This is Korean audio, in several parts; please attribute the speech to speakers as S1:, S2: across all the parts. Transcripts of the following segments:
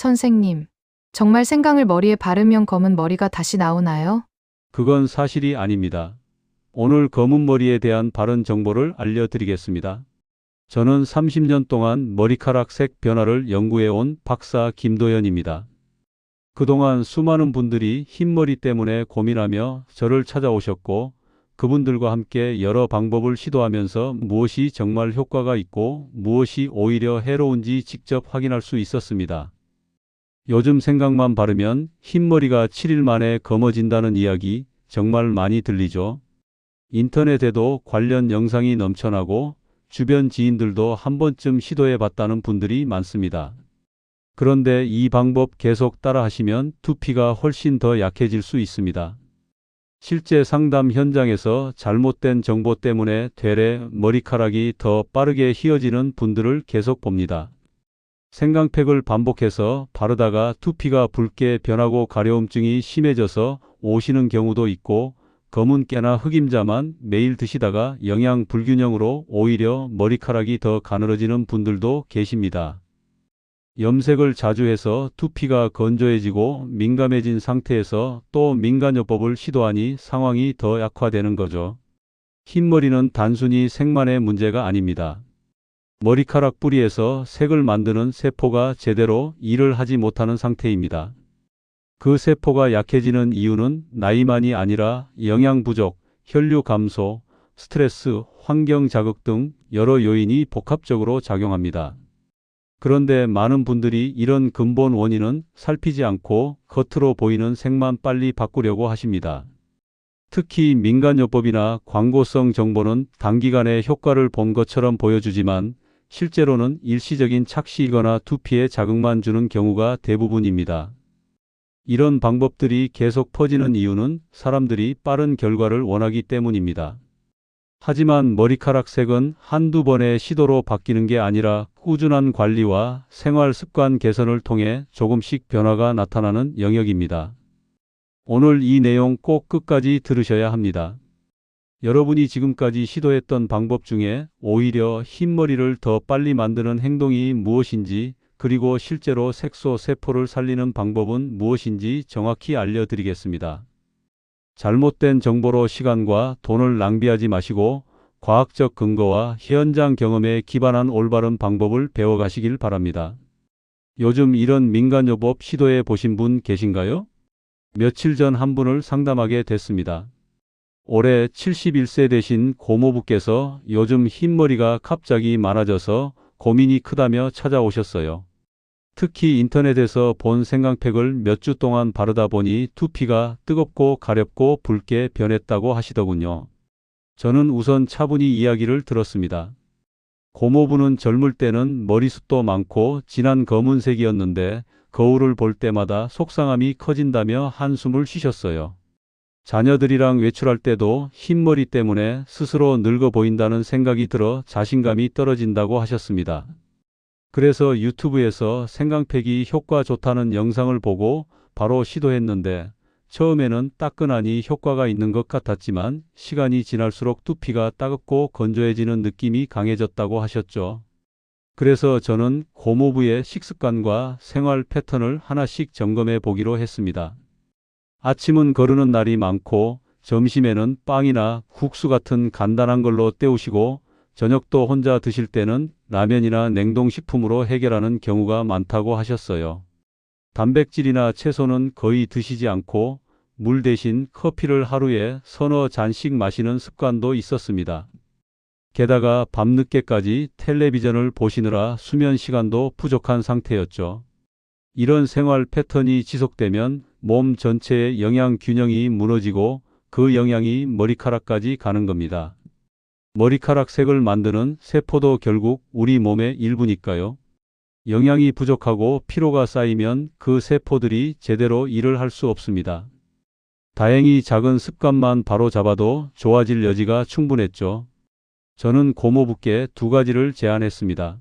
S1: 선생님, 정말 생강을 머리에 바르면 검은 머리가 다시 나오나요?
S2: 그건 사실이 아닙니다. 오늘 검은 머리에 대한 바른 정보를 알려드리겠습니다. 저는 30년 동안 머리카락 색 변화를 연구해온 박사 김도연입니다. 그동안 수많은 분들이 흰머리 때문에 고민하며 저를 찾아오셨고, 그분들과 함께 여러 방법을 시도하면서 무엇이 정말 효과가 있고 무엇이 오히려 해로운지 직접 확인할 수 있었습니다. 요즘 생강만 바르면 흰머리가 7일 만에 검어진다는 이야기 정말 많이 들리죠? 인터넷에도 관련 영상이 넘쳐나고 주변 지인들도 한 번쯤 시도해 봤다는 분들이 많습니다. 그런데 이 방법 계속 따라 하시면 두피가 훨씬 더 약해질 수 있습니다. 실제 상담 현장에서 잘못된 정보 때문에 되레 머리카락이 더 빠르게 휘어지는 분들을 계속 봅니다. 생강팩을 반복해서 바르다가 두피가 붉게 변하고 가려움증이 심해져서 오시는 경우도 있고, 검은 깨나 흑임자만 매일 드시다가 영양 불균형으로 오히려 머리카락이 더 가늘어지는 분들도 계십니다. 염색을 자주 해서 두피가 건조해지고 민감해진 상태에서 또 민간요법을 시도하니 상황이 더 악화되는 거죠. 흰머리는 단순히 색만의 문제가 아닙니다. 머리카락 뿌리에서 색을 만드는 세포가 제대로 일을 하지 못하는 상태입니다. 그 세포가 약해지는 이유는 나이만이 아니라 영양 부족, 혈류 감소, 스트레스, 환경 자극 등 여러 요인이 복합적으로 작용합니다. 그런데 많은 분들이 이런 근본 원인은 살피지 않고 겉으로 보이는 색만 빨리 바꾸려고 하십니다. 특히 민간요법이나 광고성 정보는 단기간에 효과를 본 것처럼 보여주지만 실제로는 일시적인 착시이거나 두피에 자극만 주는 경우가 대부분입니다. 이런 방법들이 계속 퍼지는 이유는 사람들이 빠른 결과를 원하기 때문입니다. 하지만 머리카락 색은 한두 번의 시도로 바뀌는 게 아니라 꾸준한 관리와 생활 습관 개선을 통해 조금씩 변화가 나타나는 영역입니다. 오늘 이 내용 꼭 끝까지 들으셔야 합니다. 여러분이 지금까지 시도했던 방법 중에 오히려 흰머리를 더 빨리 만드는 행동이 무엇인지, 그리고 실제로 색소 세포를 살리는 방법은 무엇인지 정확히 알려드리겠습니다. 잘못된 정보로 시간과 돈을 낭비하지 마시고 과학적 근거와 현장 경험에 기반한 올바른 방법을 배워가시길 바랍니다. 요즘 이런 민간요법 시도해 보신 분 계신가요? 며칠 전 한 분을 상담하게 됐습니다. 올해 71세 되신 고모부께서 요즘 흰머리가 갑자기 많아져서 고민이 크다며 찾아오셨어요. 특히 인터넷에서 본 생강팩을 몇 주 동안 바르다 보니 두피가 뜨겁고 가렵고 붉게 변했다고 하시더군요. 저는 우선 차분히 이야기를 들었습니다. 고모부는 젊을 때는 머리숱도 많고 진한 검은색이었는데 거울을 볼 때마다 속상함이 커진다며 한숨을 쉬셨어요. 자녀들이랑 외출할 때도 흰머리 때문에 스스로 늙어 보인다는 생각이 들어 자신감이 떨어진다고 하셨습니다. 그래서 유튜브에서 생강팩이 효과 좋다는 영상을 보고 바로 시도했는데 처음에는 따끈하니 효과가 있는 것 같았지만 시간이 지날수록 두피가 따갑고 건조해지는 느낌이 강해졌다고 하셨죠. 그래서 저는 고모부의 식습관과 생활 패턴을 하나씩 점검해 보기로 했습니다. 아침은 거르는 날이 많고 점심에는 빵이나 국수 같은 간단한 걸로 때우시고 저녁도 혼자 드실 때는 라면이나 냉동식품으로 해결하는 경우가 많다고 하셨어요. 단백질이나 채소는 거의 드시지 않고 물 대신 커피를 하루에 서너 잔씩 마시는 습관도 있었습니다. 게다가 밤늦게까지 텔레비전을 보시느라 수면 시간도 부족한 상태였죠. 이런 생활 패턴이 지속되면 몸 전체의 영양 균형이 무너지고 그 영양이 머리카락까지 가는 겁니다. 머리카락 색을 만드는 세포도 결국 우리 몸의 일부니까요. 영양이 부족하고 피로가 쌓이면 그 세포들이 제대로 일을 할 수 없습니다. 다행히 작은 습관만 바로 잡아도 좋아질 여지가 충분했죠. 저는 고모부께 두 가지를 제안했습니다.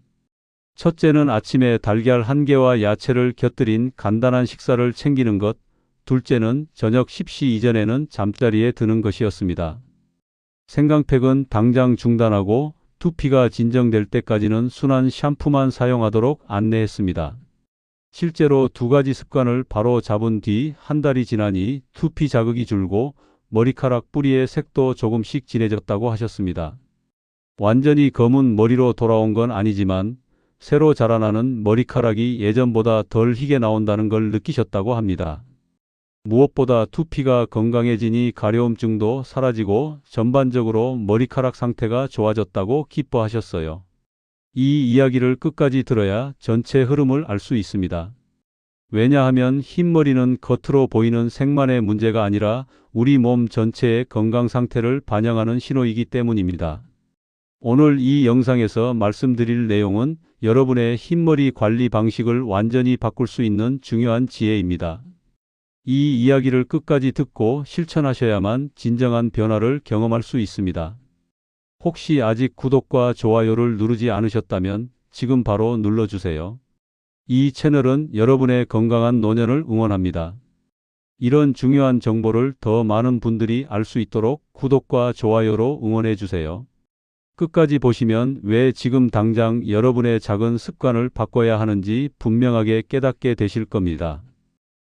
S2: 첫째는 아침에 달걀 1개와 야채를 곁들인 간단한 식사를 챙기는 것, 둘째는 저녁 10시 이전에는 잠자리에 드는 것이었습니다. 생강팩은 당장 중단하고 두피가 진정될 때까지는 순한 샴푸만 사용하도록 안내했습니다. 실제로 두 가지 습관을 바로 잡은 뒤 한 달이 지나니 두피 자극이 줄고 머리카락 뿌리의 색도 조금씩 진해졌다고 하셨습니다. 완전히 검은 머리로 돌아온 건 아니지만 새로 자라나는 머리카락이 예전보다 덜 희게 나온다는 걸 느끼셨다고 합니다. 무엇보다 두피가 건강해지니 가려움증도 사라지고 전반적으로 머리카락 상태가 좋아졌다고 기뻐하셨어요. 이 이야기를 끝까지 들어야 전체 흐름을 알 수 있습니다. 왜냐하면 흰머리는 겉으로 보이는 색만의 문제가 아니라 우리 몸 전체의 건강 상태를 반영하는 신호이기 때문입니다. 오늘 이 영상에서 말씀드릴 내용은 여러분의 흰머리 관리 방식을 완전히 바꿀 수 있는 중요한 지혜입니다. 이 이야기를 끝까지 듣고 실천하셔야만 진정한 변화를 경험할 수 있습니다. 혹시 아직 구독과 좋아요를 누르지 않으셨다면 지금 바로 눌러주세요. 이 채널은 여러분의 건강한 노년을 응원합니다. 이런 중요한 정보를 더 많은 분들이 알 수 있도록 구독과 좋아요로 응원해 주세요. 끝까지 보시면 왜 지금 당장 여러분의 작은 습관을 바꿔야 하는지 분명하게 깨닫게 되실 겁니다.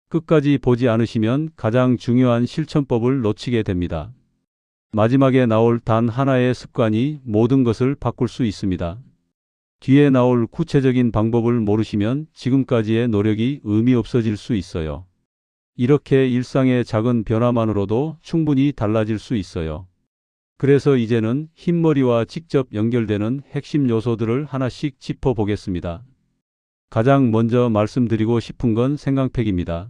S2: 끝까지 보지 않으시면 가장 중요한 실천법을 놓치게 됩니다. 마지막에 나올 단 하나의 습관이 모든 것을 바꿀 수 있습니다. 뒤에 나올 구체적인 방법을 모르시면 지금까지의 노력이 의미 없어질 수 있어요. 이렇게 일상의 작은 변화만으로도 충분히 달라질 수 있어요. 그래서 이제는 흰머리와 직접 연결되는 핵심 요소들을 하나씩 짚어보겠습니다. 가장 먼저 말씀드리고 싶은 건 생강팩입니다.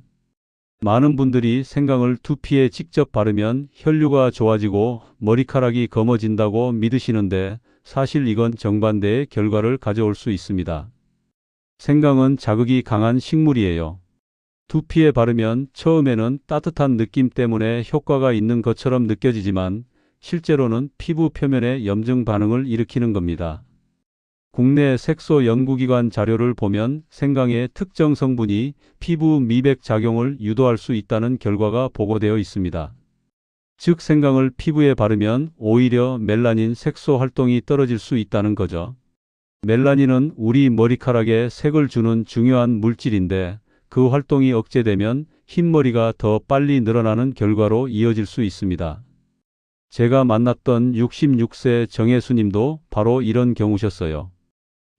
S2: 많은 분들이 생강을 두피에 직접 바르면 혈류가 좋아지고 머리카락이 검어진다고 믿으시는데 사실 이건 정반대의 결과를 가져올 수 있습니다. 생강은 자극이 강한 식물이에요. 두피에 바르면 처음에는 따뜻한 느낌 때문에 효과가 있는 것처럼 느껴지지만 실제로는 피부 표면에 염증 반응을 일으키는 겁니다. 국내 색소 연구기관 자료를 보면 생강의 특정 성분이 피부 미백 작용을 유도할 수 있다는 결과가 보고되어 있습니다. 즉 생강을 피부에 바르면 오히려 멜라닌 색소 활동이 떨어질 수 있다는 거죠. 멜라닌은 우리 머리카락에 색을 주는 중요한 물질인데 그 활동이 억제되면 흰머리가 더 빨리 늘어나는 결과로 이어질 수 있습니다. 제가 만났던 66세 정혜수님도 바로 이런 경우셨어요.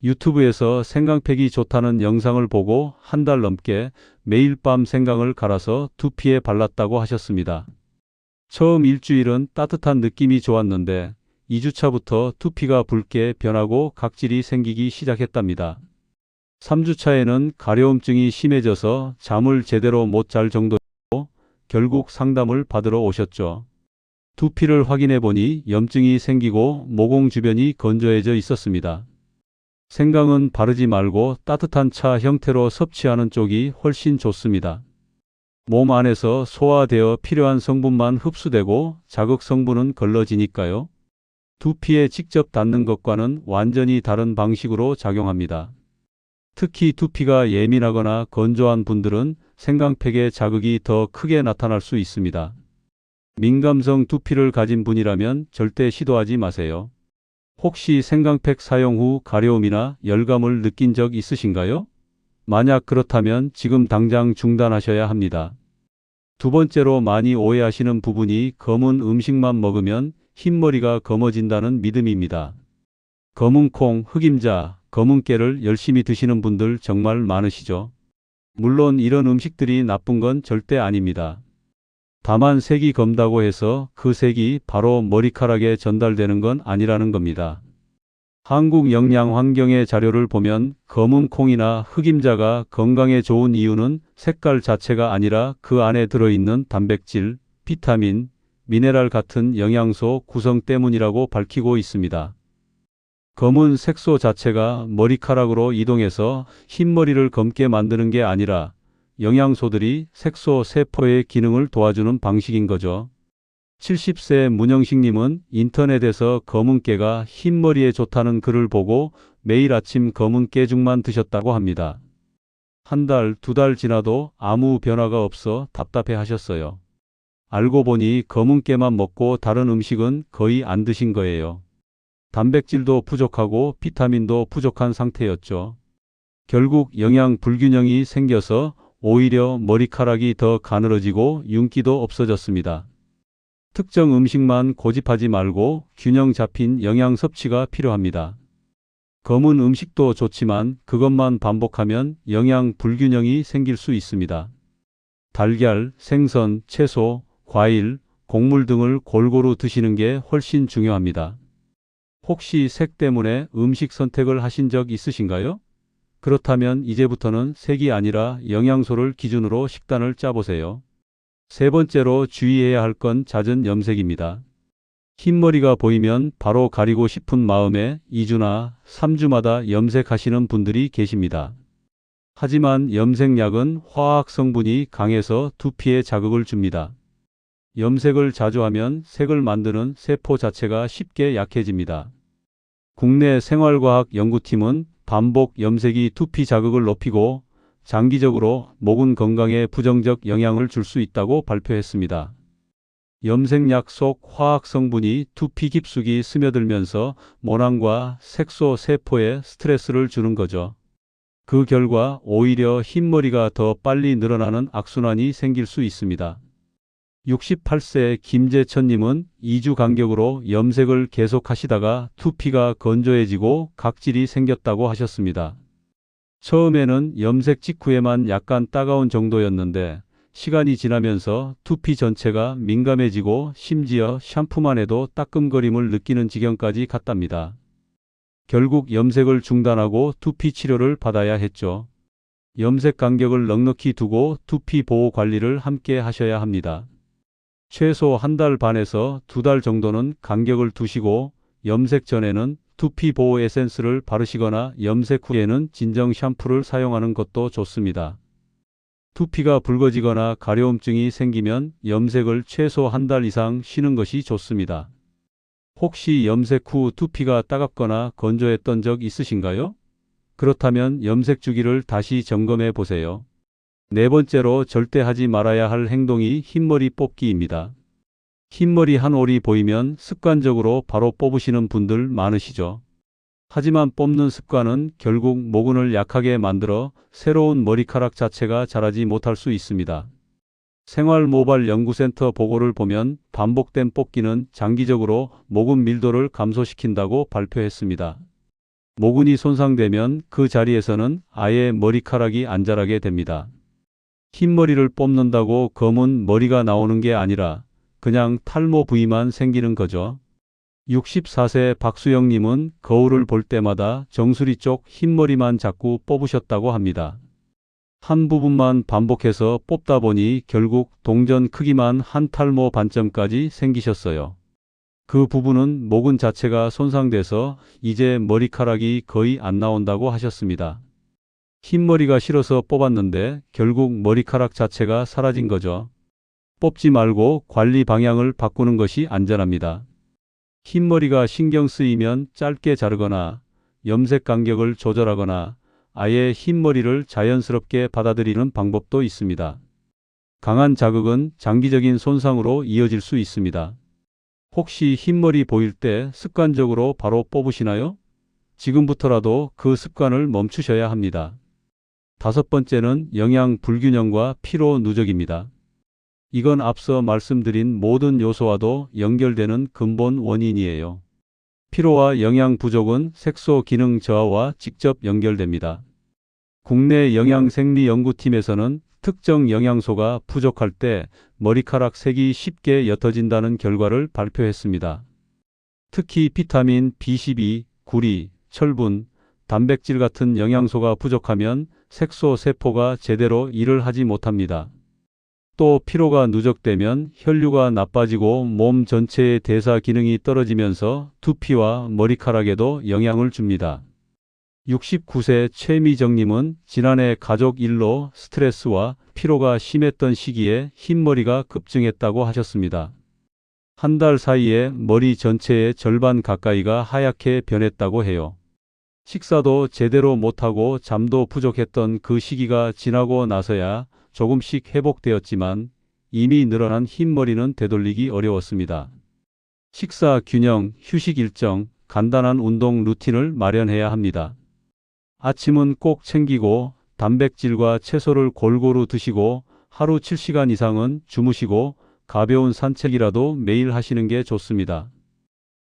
S2: 유튜브에서 생강팩이 좋다는 영상을 보고 한 달 넘게 매일 밤 생강을 갈아서 두피에 발랐다고 하셨습니다. 처음 일주일은 따뜻한 느낌이 좋았는데 2주차부터 두피가 붉게 변하고 각질이 생기기 시작했답니다. 3주차에는 가려움증이 심해져서 잠을 제대로 못 잘 정도였고 결국 상담을 받으러 오셨죠. 두피를 확인해 보니 염증이 생기고 모공 주변이 건조해져 있었습니다. 생강은 바르지 말고 따뜻한 차 형태로 섭취하는 쪽이 훨씬 좋습니다. 몸 안에서 소화되어 필요한 성분만 흡수되고 자극 성분은 걸러지니까요. 두피에 직접 닿는 것과는 완전히 다른 방식으로 작용합니다. 특히 두피가 예민하거나 건조한 분들은 생강팩의 자극이 더 크게 나타날 수 있습니다. 민감성 두피를 가진 분이라면 절대 시도하지 마세요. 혹시 생강팩 사용 후 가려움이나 열감을 느낀 적 있으신가요? 만약 그렇다면 지금 당장 중단하셔야 합니다. 두 번째로 많이 오해하시는 부분이 검은 음식만 먹으면 흰머리가 검어진다는 믿음입니다. 검은 콩, 흑임자, 검은 깨를 열심히 드시는 분들 정말 많으시죠? 물론 이런 음식들이 나쁜 건 절대 아닙니다. 다만 색이 검다고 해서 그 색이 바로 머리카락에 전달되는 건 아니라는 겁니다. 한국영양환경의 자료를 보면 검은 콩이나 흑임자가 건강에 좋은 이유는 색깔 자체가 아니라 그 안에 들어있는 단백질, 비타민, 미네랄 같은 영양소 구성 때문이라고 밝히고 있습니다. 검은 색소 자체가 머리카락으로 이동해서 흰머리를 검게 만드는 게 아니라 영양소들이 색소 세포의 기능을 도와주는 방식인 거죠. 70세 문영식님은 인터넷에서 검은 깨가 흰머리에 좋다는 글을 보고 매일 아침 검은 깨죽만 드셨다고 합니다. 한 달, 두 달 지나도 아무 변화가 없어 답답해 하셨어요. 알고 보니 검은 깨만 먹고 다른 음식은 거의 안 드신 거예요. 단백질도 부족하고 비타민도 부족한 상태였죠. 결국 영양 불균형이 생겨서 오히려 머리카락이 더 가늘어지고 윤기도 없어졌습니다. 특정 음식만 고집하지 말고 균형 잡힌 영양 섭취가 필요합니다. 검은 음식도 좋지만 그것만 반복하면 영양 불균형이 생길 수 있습니다. 달걀, 생선, 채소, 과일, 곡물 등을 골고루 드시는 게 훨씬 중요합니다. 혹시 색 때문에 음식 선택을 하신 적 있으신가요? 그렇다면 이제부터는 색이 아니라 영양소를 기준으로 식단을 짜보세요. 세 번째로 주의해야 할 건 잦은 염색입니다. 흰머리가 보이면 바로 가리고 싶은 마음에 2주나 3주마다 염색하시는 분들이 계십니다. 하지만 염색약은 화학 성분이 강해서 두피에 자극을 줍니다. 염색을 자주 하면 색을 만드는 세포 자체가 쉽게 약해집니다. 국내 생활과학 연구팀은 반복 염색이 두피 자극을 높이고 장기적으로 모근 건강에 부정적 영향을 줄 수 있다고 발표했습니다. 염색약 속 화학 성분이 두피 깊숙이 스며들면서 모낭과 색소 세포에 스트레스를 주는 거죠. 그 결과 오히려 흰머리가 더 빨리 늘어나는 악순환이 생길 수 있습니다. 68세 김재천님은 2주 간격으로 염색을 계속하시다가 두피가 건조해지고 각질이 생겼다고 하셨습니다. 처음에는 염색 직후에만 약간 따가운 정도였는데 시간이 지나면서 두피 전체가 민감해지고 심지어 샴푸만 해도 따끔거림을 느끼는 지경까지 갔답니다. 결국 염색을 중단하고 두피 치료를 받아야 했죠. 염색 간격을 넉넉히 두고 두피 보호 관리를 함께 하셔야 합니다. 최소 1달 반에서 2달 정도는 간격을 두시고 염색 전에는 두피 보호 에센스를 바르시거나 염색 후에는 진정 샴푸를 사용하는 것도 좋습니다. 두피가 붉어지거나 가려움증이 생기면 염색을 최소 1달 이상 쉬는 것이 좋습니다. 혹시 염색 후 두피가 따갑거나 건조했던 적 있으신가요? 그렇다면 염색 주기를 다시 점검해 보세요. 네 번째로 절대 하지 말아야 할 행동이 흰머리 뽑기입니다. 흰머리 한 올이 보이면 습관적으로 바로 뽑으시는 분들 많으시죠. 하지만 뽑는 습관은 결국 모근을 약하게 만들어 새로운 머리카락 자체가 자라지 못할 수 있습니다. 생활모발연구센터 보고를 보면 반복된 뽑기는 장기적으로 모근 밀도를 감소시킨다고 발표했습니다. 모근이 손상되면 그 자리에서는 아예 머리카락이 안 자라게 됩니다. 흰머리를 뽑는다고 검은 머리가 나오는 게 아니라 그냥 탈모 부위만 생기는 거죠. 64세 박수영님은 거울을 볼 때마다 정수리 쪽 흰머리만 자꾸 뽑으셨다고 합니다. 한 부분만 반복해서 뽑다 보니 결국 동전 크기만 한 탈모 반점까지 생기셨어요. 그 부분은 모근 자체가 손상돼서 이제 머리카락이 거의 안 나온다고 하셨습니다. 흰머리가 싫어서 뽑았는데 결국 머리카락 자체가 사라진 거죠. 뽑지 말고 관리 방향을 바꾸는 것이 안전합니다. 흰머리가 신경 쓰이면 짧게 자르거나 염색 간격을 조절하거나 아예 흰머리를 자연스럽게 받아들이는 방법도 있습니다. 강한 자극은 장기적인 손상으로 이어질 수 있습니다. 혹시 흰머리 보일 때 습관적으로 바로 뽑으시나요? 지금부터라도 그 습관을 멈추셔야 합니다. 다섯 번째는 영양 불균형과 피로 누적입니다. 이건 앞서 말씀드린 모든 요소와도 연결되는 근본 원인이에요. 피로와 영양 부족은 색소 기능 저하와 직접 연결됩니다. 국내 영양생리연구팀에서는 특정 영양소가 부족할 때 머리카락 색이 쉽게 옅어진다는 결과를 발표했습니다. 특히 비타민 B12, 구리, 철분, 단백질 같은 영양소가 부족하면 색소 세포가 제대로 일을 하지 못합니다. 또 피로가 누적되면 혈류가 나빠지고 몸 전체의 대사 기능이 떨어지면서 두피와 머리카락에도 영향을 줍니다. 69세 최미정님은 지난해 가족 일로 스트레스와 피로가 심했던 시기에 흰머리가 급증했다고 하셨습니다. 한 달 사이에 머리 전체의 절반 가까이가 하얗게 변했다고 해요. 식사도 제대로 못하고 잠도 부족했던 그 시기가 지나고 나서야 조금씩 회복되었지만 이미 늘어난 흰머리는 되돌리기 어려웠습니다. 식사 균형, 휴식 일정, 간단한 운동 루틴을 마련해야 합니다. 아침은 꼭 챙기고 단백질과 채소를 골고루 드시고 하루 7시간 이상은 주무시고 가벼운 산책이라도 매일 하시는 게 좋습니다.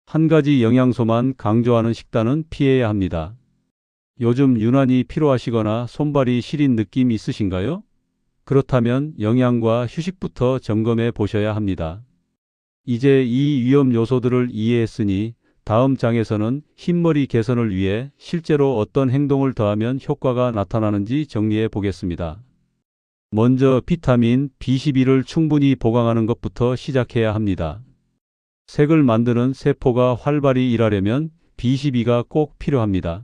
S2: 한 가지 영양소만 강조하는 식단은 피해야 합니다. 요즘 유난히 피로하시거나 손발이 시린 느낌 있으신가요? 그렇다면 영양과 휴식부터 점검해 보셔야 합니다. 이제 이 위험 요소들을 이해했으니 다음 장에서는 흰머리 개선을 위해 실제로 어떤 행동을 더하면 효과가 나타나는지 정리해 보겠습니다. 먼저 비타민 B12를 충분히 보강하는 것부터 시작해야 합니다. 색을 만드는 세포가 활발히 일하려면 B12가 꼭 필요합니다.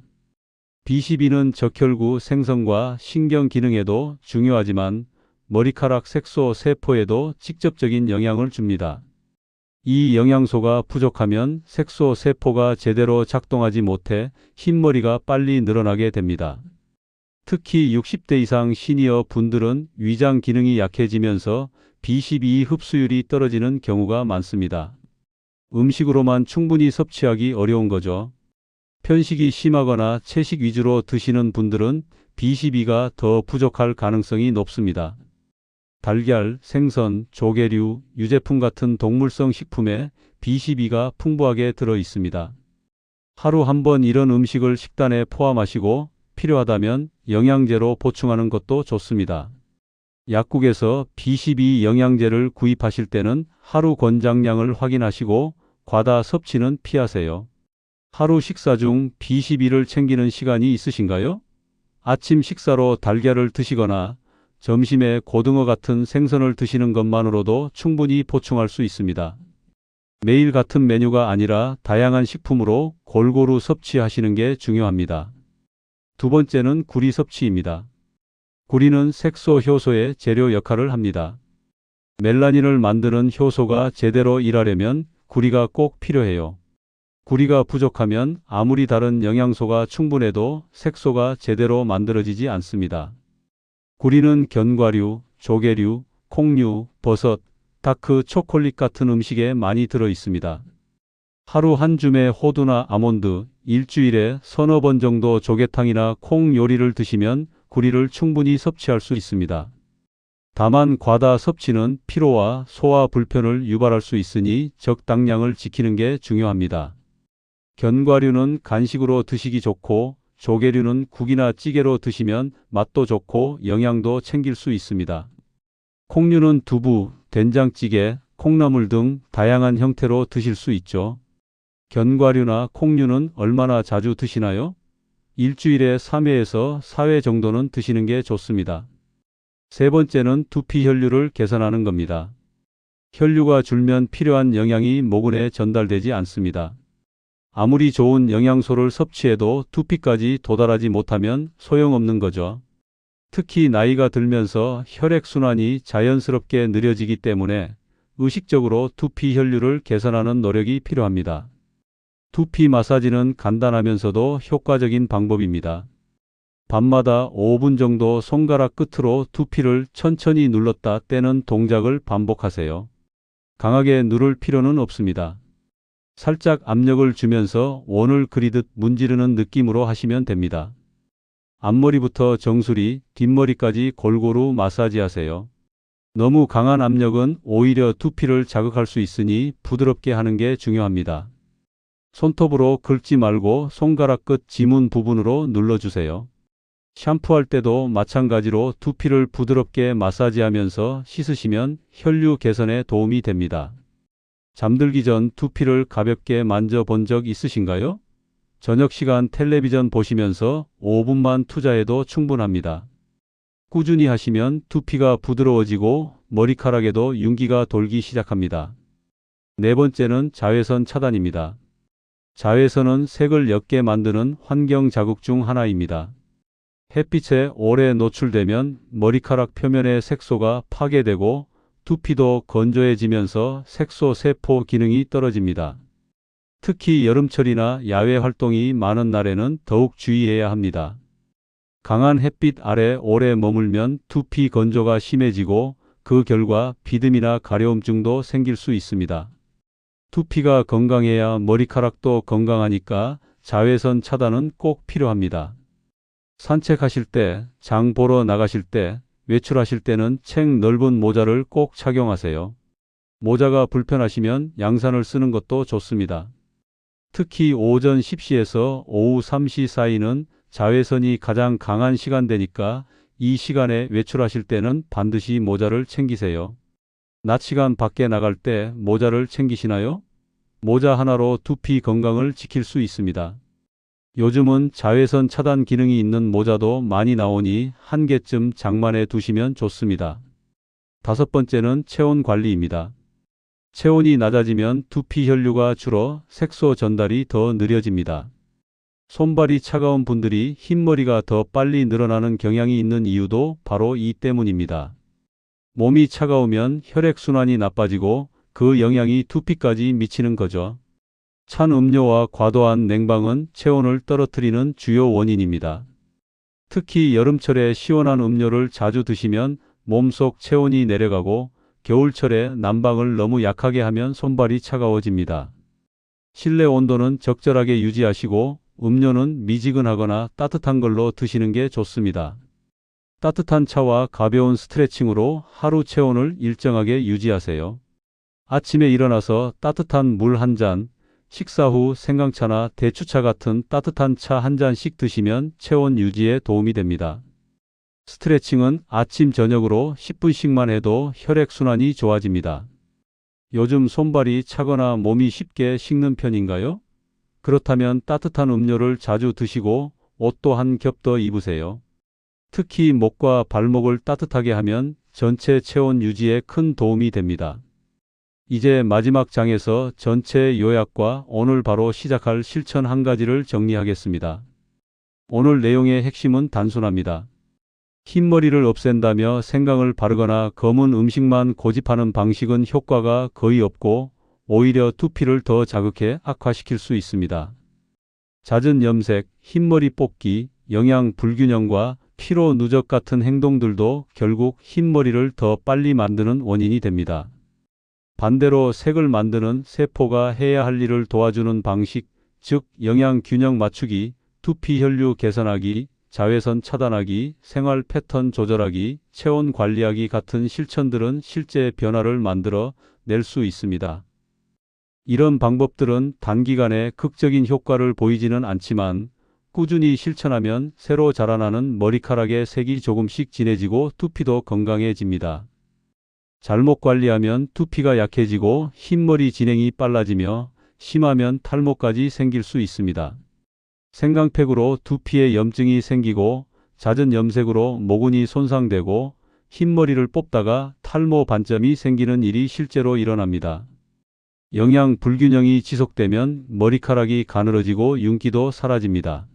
S2: B12는 적혈구 생성과 신경 기능에도 중요하지만 머리카락 색소 세포에도 직접적인 영향을 줍니다. 이 영양소가 부족하면 색소 세포가 제대로 작동하지 못해 흰머리가 빨리 늘어나게 됩니다. 특히 60대 이상 시니어 분들은 위장 기능이 약해지면서 B12 흡수율이 떨어지는 경우가 많습니다. 음식으로만 충분히 섭취하기 어려운 거죠. 편식이 심하거나 채식 위주로 드시는 분들은 B12가 더 부족할 가능성이 높습니다. 달걀, 생선, 조개류, 유제품 같은 동물성 식품에 B12가 풍부하게 들어 있습니다. 하루 한 번 이런 음식을 식단에 포함하시고 필요하다면 영양제로 보충하는 것도 좋습니다. 약국에서 B12 영양제를 구입하실 때는 하루 권장량을 확인하시고 과다 섭취는 피하세요. 하루 식사 중 B12를 챙기는 시간이 있으신가요? 아침 식사로 달걀을 드시거나 점심에 고등어 같은 생선을 드시는 것만으로도 충분히 보충할 수 있습니다. 매일 같은 메뉴가 아니라 다양한 식품으로 골고루 섭취하시는 게 중요합니다. 두 번째는 구리 섭취입니다. 구리는 색소 효소의 재료 역할을 합니다. 멜라닌을 만드는 효소가 제대로 일하려면 구리가 꼭 필요해요. 구리가 부족하면 아무리 다른 영양소가 충분해도 색소가 제대로 만들어지지 않습니다. 구리는 견과류, 조개류, 콩류, 버섯, 다크 초콜릿 같은 음식에 많이 들어 있습니다. 하루 한 줌의 호두나 아몬드, 일주일에 서너 번 정도 조개탕이나 콩 요리를 드시면 구리를 충분히 섭취할 수 있습니다. 다만 과다 섭취는 피로와 소화 불편을 유발할 수 있으니 적당량을 지키는 게 중요합니다. 견과류는 간식으로 드시기 좋고 조개류는 국이나 찌개로 드시면 맛도 좋고 영양도 챙길 수 있습니다. 콩류는 두부, 된장찌개, 콩나물 등 다양한 형태로 드실 수 있죠. 견과류나 콩류는 얼마나 자주 드시나요? 일주일에 3회에서 4회 정도는 드시는 게 좋습니다. 세 번째는 두피 혈류를 개선하는 겁니다. 혈류가 줄면 필요한 영양이 모근에 전달되지 않습니다. 아무리 좋은 영양소를 섭취해도 두피까지 도달하지 못하면 소용없는 거죠. 특히 나이가 들면서 혈액순환이 자연스럽게 느려지기 때문에 의식적으로 두피 혈류를 개선하는 노력이 필요합니다. 두피 마사지는 간단하면서도 효과적인 방법입니다. 밤마다 5분 정도 손가락 끝으로 두피를 천천히 눌렀다 떼는 동작을 반복하세요. 강하게 누를 필요는 없습니다. 살짝 압력을 주면서 원을 그리듯 문지르는 느낌으로 하시면 됩니다. 앞머리부터 정수리, 뒷머리까지 골고루 마사지하세요. 너무 강한 압력은 오히려 두피를 자극할 수 있으니 부드럽게 하는 게 중요합니다. 손톱으로 긁지 말고 손가락 끝 지문 부분으로 눌러주세요. 샴푸할 때도 마찬가지로 두피를 부드럽게 마사지하면서 씻으시면 혈류 개선에 도움이 됩니다. 잠들기 전 두피를 가볍게 만져본 적 있으신가요? 저녁 시간 텔레비전 보시면서 5분만 투자해도 충분합니다. 꾸준히 하시면 두피가 부드러워지고 머리카락에도 윤기가 돌기 시작합니다. 네 번째는 자외선 차단입니다. 자외선은 색을 옅게 만드는 환경 자극 중 하나입니다. 햇빛에 오래 노출되면 머리카락 표면의 색소가 파괴되고 두피도 건조해지면서 색소 세포 기능이 떨어집니다. 특히 여름철이나 야외 활동이 많은 날에는 더욱 주의해야 합니다. 강한 햇빛 아래 오래 머물면 두피 건조가 심해지고 그 결과 비듬이나 가려움증도 생길 수 있습니다. 두피가 건강해야 머리카락도 건강하니까 자외선 차단은 꼭 필요합니다. 산책하실 때, 장 보러 나가실 때, 외출하실 때는 책 넓은 모자를 꼭 착용하세요. 모자가 불편하시면 양산을 쓰는 것도 좋습니다. 특히 오전 10시에서 오후 3시 사이는 자외선이 가장 강한 시간대니까 이 시간에 외출하실 때는 반드시 모자를 챙기세요. 낮 시간 밖에 나갈 때 모자를 챙기시나요? 모자 하나로 두피 건강을 지킬 수 있습니다. 요즘은 자외선 차단 기능이 있는 모자도 많이 나오니 한 개쯤 장만해 두시면 좋습니다. 다섯 번째는 체온 관리입니다. 체온이 낮아지면 두피 혈류가 줄어 색소 전달이 더 느려집니다. 손발이 차가운 분들이 흰머리가 더 빨리 늘어나는 경향이 있는 이유도 바로 이 때문입니다. 몸이 차가우면 혈액순환이 나빠지고 그 영향이 두피까지 미치는 거죠. 찬 음료와 과도한 냉방은 체온을 떨어뜨리는 주요 원인입니다. 특히 여름철에 시원한 음료를 자주 드시면 몸속 체온이 내려가고 겨울철에 난방을 너무 약하게 하면 손발이 차가워집니다. 실내 온도는 적절하게 유지하시고 음료는 미지근하거나 따뜻한 걸로 드시는 게 좋습니다. 따뜻한 차와 가벼운 스트레칭으로 하루 체온을 일정하게 유지하세요. 아침에 일어나서 따뜻한 물 한 잔, 식사 후 생강차나 대추차 같은 따뜻한 차 한 잔씩 드시면 체온 유지에 도움이 됩니다. 스트레칭은 아침 저녁으로 10분씩만 해도 혈액순환이 좋아집니다. 요즘 손발이 차거나 몸이 쉽게 식는 편인가요? 그렇다면 따뜻한 음료를 자주 드시고 옷도 한 겹 더 입으세요. 특히 목과 발목을 따뜻하게 하면 전체 체온 유지에 큰 도움이 됩니다. 이제 마지막 장에서 전체 요약과 오늘 바로 시작할 실천 한 가지를 정리하겠습니다. 오늘 내용의 핵심은 단순합니다. 흰머리를 없앤다며 생강을 바르거나 검은 음식만 고집하는 방식은 효과가 거의 없고 오히려 두피를 더 자극해 악화시킬 수 있습니다. 잦은 염색, 흰머리 뽑기, 영양 불균형과 피로 누적 같은 행동들도 결국 흰머리를 더 빨리 만드는 원인이 됩니다. 반대로 색을 만드는 세포가 해야 할 일을 도와주는 방식, 즉 영양 균형 맞추기, 두피 혈류 개선하기, 자외선 차단하기, 생활 패턴 조절하기, 체온 관리하기 같은 실천들은 실제 변화를 만들어 낼 수 있습니다. 이런 방법들은 단기간에 극적인 효과를 보이지는 않지만 꾸준히 실천하면 새로 자라나는 머리카락의 색이 조금씩 진해지고 두피도 건강해집니다. 잘못 관리하면 두피가 약해지고 흰머리 진행이 빨라지며 심하면 탈모까지 생길 수 있습니다. 생강팩으로 두피에 염증이 생기고 잦은 염색으로 모근이 손상되고 흰머리를 뽑다가 탈모 반점이 생기는 일이 실제로 일어납니다. 영양 불균형이 지속되면 머리카락이 가늘어지고 윤기도 사라집니다.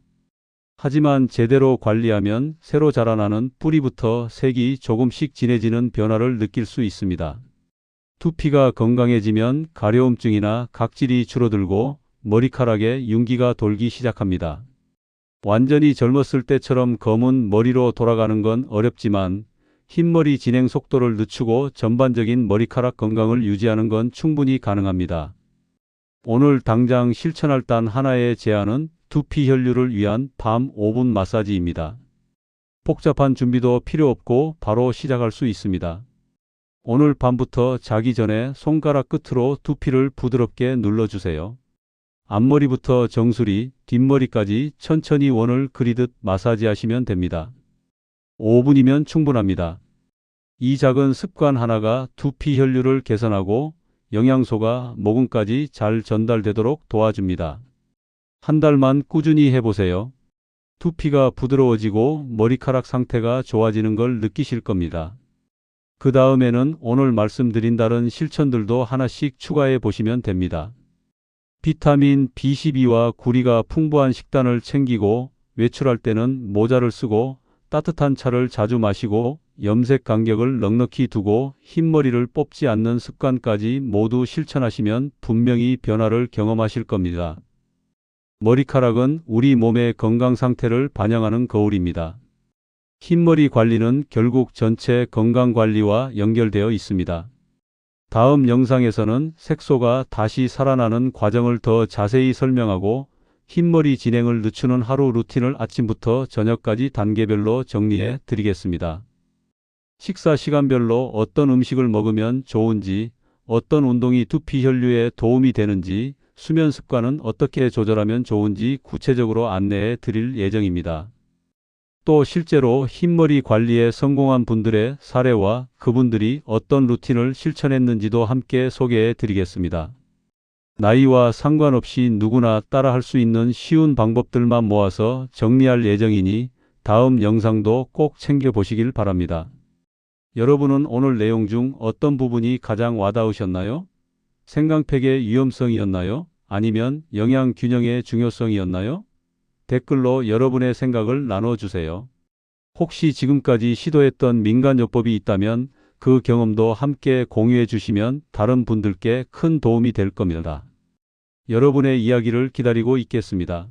S2: 하지만 제대로 관리하면 새로 자라나는 뿌리부터 색이 조금씩 진해지는 변화를 느낄 수 있습니다. 두피가 건강해지면 가려움증이나 각질이 줄어들고 머리카락에 윤기가 돌기 시작합니다. 완전히 젊었을 때처럼 검은 머리로 돌아가는 건 어렵지만 흰머리 진행 속도를 늦추고 전반적인 머리카락 건강을 유지하는 건 충분히 가능합니다. 오늘 당장 실천할 단 하나의 제안은 두피 혈류를 위한 밤 5분 마사지입니다. 복잡한 준비도 필요 없고 바로 시작할 수 있습니다. 오늘 밤부터 자기 전에 손가락 끝으로 두피를 부드럽게 눌러주세요. 앞머리부터 정수리, 뒷머리까지 천천히 원을 그리듯 마사지하시면 됩니다. 5분이면 충분합니다. 이 작은 습관 하나가 두피 혈류를 개선하고 영양소가 모근까지 잘 전달되도록 도와줍니다. 한 달만 꾸준히 해보세요. 두피가 부드러워지고 머리카락 상태가 좋아지는 걸 느끼실 겁니다. 그 다음에는 오늘 말씀드린 다른 실천들도 하나씩 추가해 보시면 됩니다. 비타민 B12와 구리가 풍부한 식단을 챙기고 외출할 때는 모자를 쓰고 따뜻한 차를 자주 마시고 염색 간격을 넉넉히 두고 흰머리를 뽑지 않는 습관까지 모두 실천하시면 분명히 변화를 경험하실 겁니다. 머리카락은 우리 몸의 건강 상태를 반영하는 거울입니다. 흰머리 관리는 결국 전체 건강 관리와 연결되어 있습니다. 다음 영상에서는 색소가 다시 살아나는 과정을 더 자세히 설명하고 흰머리 진행을 늦추는 하루 루틴을 아침부터 저녁까지 단계별로 정리해 드리겠습니다. 식사 시간별로 어떤 음식을 먹으면 좋은지, 어떤 운동이 두피 혈류에 도움이 되는지, 수면 습관은 어떻게 조절하면 좋은지 구체적으로 안내해 드릴 예정입니다. 또 실제로 흰머리 관리에 성공한 분들의 사례와 그분들이 어떤 루틴을 실천했는지도 함께 소개해 드리겠습니다. 나이와 상관없이 누구나 따라할 수 있는 쉬운 방법들만 모아서 정리할 예정이니 다음 영상도 꼭 챙겨보시길 바랍니다. 여러분은 오늘 내용 중 어떤 부분이 가장 와닿으셨나요? 생강팩의 위험성이었나요? 아니면 영양 균형의 중요성이었나요? 댓글로 여러분의 생각을 나눠주세요. 혹시 지금까지 시도했던 민간요법이 있다면 그 경험도 함께 공유해 주시면 다른 분들께 큰 도움이 될 겁니다. 여러분의 이야기를 기다리고 있겠습니다.